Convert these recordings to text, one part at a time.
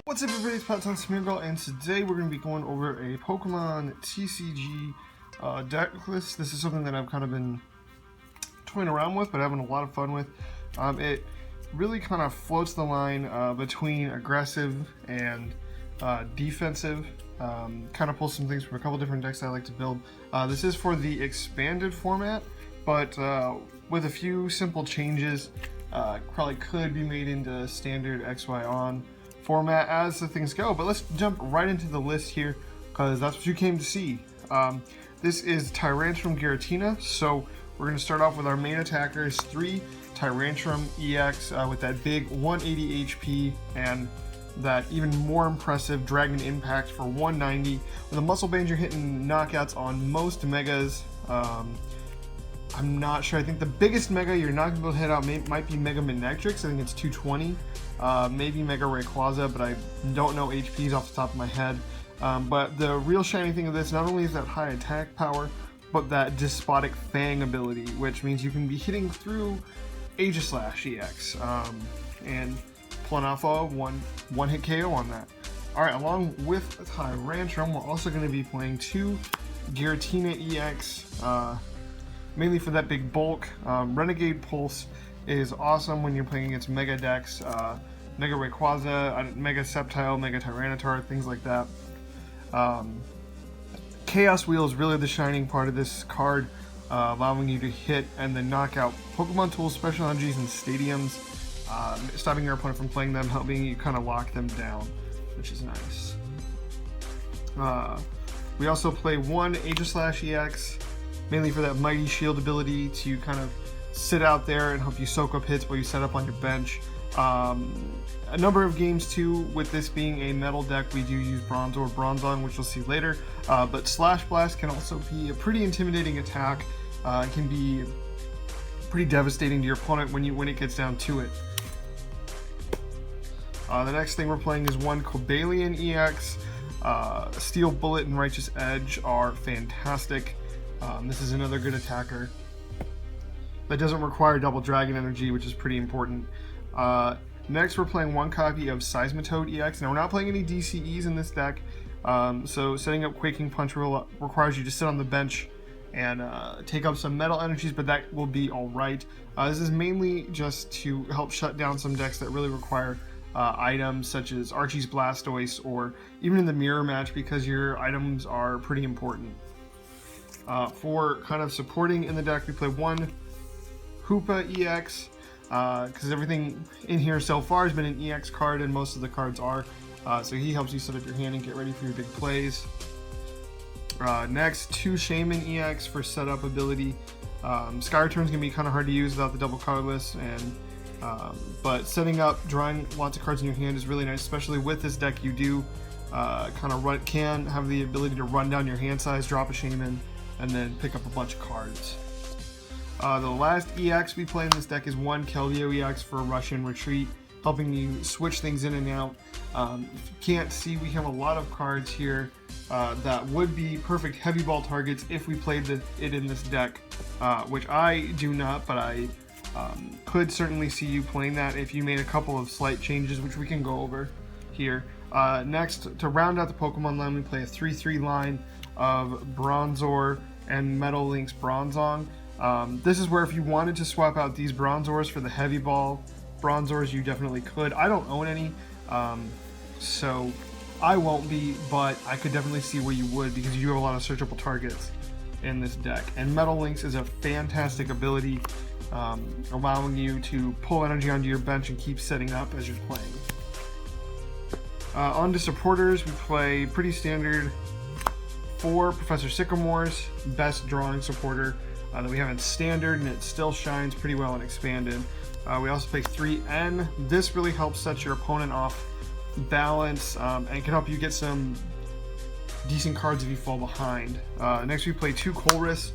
What's up everybody, it's Pat on Smeargle, and today we're going to be going over a Pokemon TCG deck list. This is something that I've kind of been toying around with, but having a lot of fun with. It really kind of floats the line between aggressive and defensive. Kind of pulls some things from a couple different decks I like to build. This is for the expanded format, but with a few simple changes, probably could be made into standard XY on format as the things go. But let's jump right into the list here, because that's what you came to see. This is Tyrantrum Giratina, so we're going to start off with our main attackers, 3 Tyrantrum EX with that big 180 HP and that even more impressive Dragon Impact for 190. With a Muscle Band, you're hitting knockouts on most megas. I'm not sure. I think the biggest mega you're not going to be able to hit out might be Mega Manectrix. I think it's 220. Maybe Mega Rayquaza, but I don't know HPs off the top of my head. But the real shiny thing of this, not only is that high attack power, but that Despotic Fang ability, which means you can be hitting through Aegislash EX and pulling off a one-hit KO on that. Alright, along with Tyrantrum, we're also going to be playing 2 Giratina EX, mainly for that big bulk. Renegade Pulse is awesome when you're playing against Mega decks, Mega Rayquaza, Mega Sceptile, Mega Tyranitar, things like that. Chaos Wheel is really the shining part of this card, allowing you to hit and then knock out Pokemon Tools, Special Energies, and Stadiums, stopping your opponent from playing them, helping you kind of lock them down, which is nice. We also play 1 Aegislash EX, mainly for that Mighty Shield ability to kind of sit out there and help you soak up hits while you set up on your bench. A number of games too, with this being a metal deck, we do use Bronzor, Bronzong, which we'll see later. But Slash Blast can also be a pretty intimidating attack. It can be pretty devastating to your opponent when it gets down to it. The next thing we're playing is 1 Cobalion EX. Steel Bullet and Righteous Edge are fantastic. This is another good attacker that doesn't require double Dragon Energy, which is pretty important. Next, we're playing 1 copy of Seismitoad EX. Now, we're not playing any DCEs in this deck, so setting up Quaking Punch requires you to sit on the bench and take up some metal energies, but that will be alright. This is mainly just to help shut down some decks that really require items such as Archie's Blastoise, or even in the mirror match, because your items are pretty important. For kind of supporting in the deck, we play 1 Hoopa EX, because everything in here so far has been an EX card, and most of the cards are. So he helps you set up your hand and get ready for your big plays. Next, 2 Shaymin EX for setup ability. Sky Return's gonna be kind of hard to use without the double colorless, but setting up, drawing lots of cards in your hand is really nice, especially with this deck. You do can have the ability to run down your hand size, drop a Shaymin, and then pick up a bunch of cards. The last EX we play in this deck is 1 Keldeo EX for Russian Retreat, helping you switch things in and out. If you can't see, we have a lot of cards here that would be perfect heavy ball targets if we played it in this deck, which I do not, but I could certainly see you playing that if you made a couple of slight changes, which we can go over here. Next, to round out the Pokemon line, we play a 3-3 line of Bronzor and Metal Link's Bronzong. This is where if you wanted to swap out these Bronzors for the heavy ball Bronzors, you definitely could. I don't own any, so I won't be, but I could definitely see where you would, because you do have a lot of searchable targets in this deck. And Metal Links is a fantastic ability, allowing you to pull energy onto your bench and keep setting up as you're playing. On to supporters, we play pretty standard 4 Professor Sycamore's, best drawing supporter that we have in standard, and it still shines pretty well in expanded. We also play 3 N. This really helps set your opponent off balance and can help you get some decent cards if you fall behind. Next we play 2 Colress.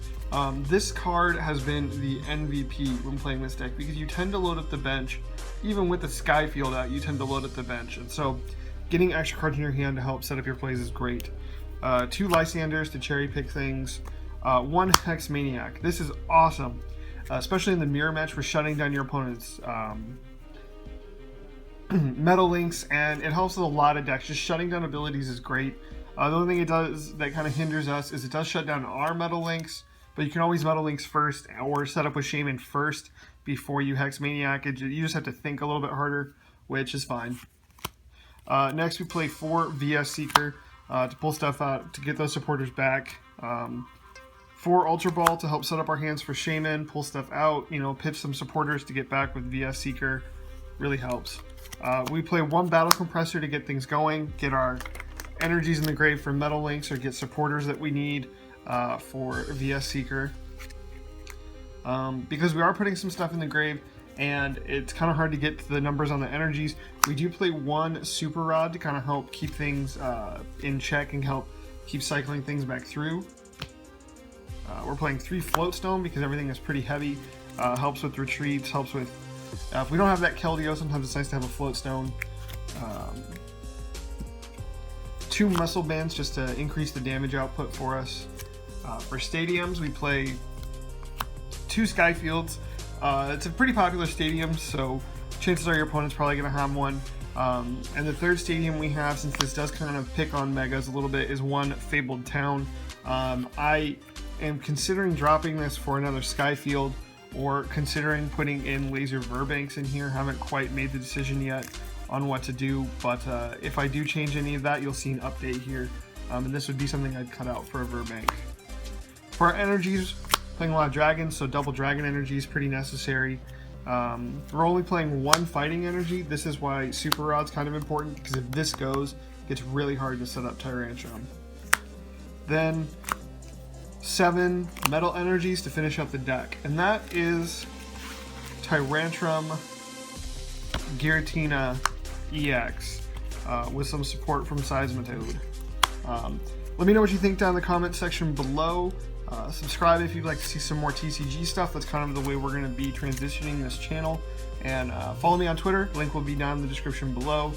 This card has been the MVP when playing this deck, because you tend to load up the bench. Even with the Sky Field out, you tend to load up the bench, and so getting extra cards in your hand to help set up your plays is great. 2 Lysandres to cherry pick things. 1 Hex Maniac. This is awesome. especially in the mirror match. We're shutting down your opponent's Metal Links, and it helps with a lot of decks. Just shutting down abilities is great. The only thing it does that kind of hinders us is it does shut down our Metal Links, but you can always Metal Links first or set up with Shaymin first before you Hex Maniac. You just have to think a little bit harder, which is fine. Next, we play 4 VS Seeker to pull stuff out to get those supporters back. 4 Ultra Ball to help set up our hands for Shaymin, pull stuff out, you know, pitch some supporters to get back with VS Seeker. Really helps. We play 1 Battle Compressor to get things going, get our energies in the grave for Metal Links, or get supporters that we need for VS Seeker. Because we are putting some stuff in the grave, and it's kind of hard to get to the numbers on the energies, we do play 1 Super Rod to kind of help keep things in check and help keep cycling things back through. We're playing 3 Float Stone because everything is pretty heavy. Helps with retreats, helps with... if we don't have that Keldeo, sometimes it's nice to have a Float Stone. 2 Muscle Bands just to increase the damage output for us. For stadiums, we play 2 Skyfields. It's a pretty popular stadium, so chances are your opponent's probably going to have one. And the third stadium we have, since this does kind of pick on Megas a little bit, is 1 Fabled Town. I am considering dropping this for another Skyfield, or considering putting in laser Virbanks in here. Haven't quite made the decision yet on what to do, but if I do change any of that, you'll see an update here, and this would be something I'd cut out for a Virbank. For our energies, playing a lot of dragons, so double dragon energy is pretty necessary. We're only playing 1 fighting energy. This is why Super Rod's kind of important, because if this goes, it gets really hard to set up Tyrantrum. Then 7 metal energies to finish up the deck, and that is Tyrantrum Giratina EX with some support from Seismitoad. Let me know what you think down in the comment section below. Subscribe if you'd like to see some more TCG stuff. That's kind of the way we're going to be transitioning this channel. And follow me on Twitter. Link will be down in the description below,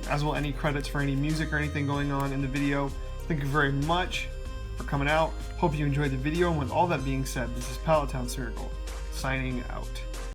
as will any credits for any music or anything going on in the video. Thank you very much for coming out. Hope you enjoyed the video. And with all that being said, this is Pallet Town Circle signing out.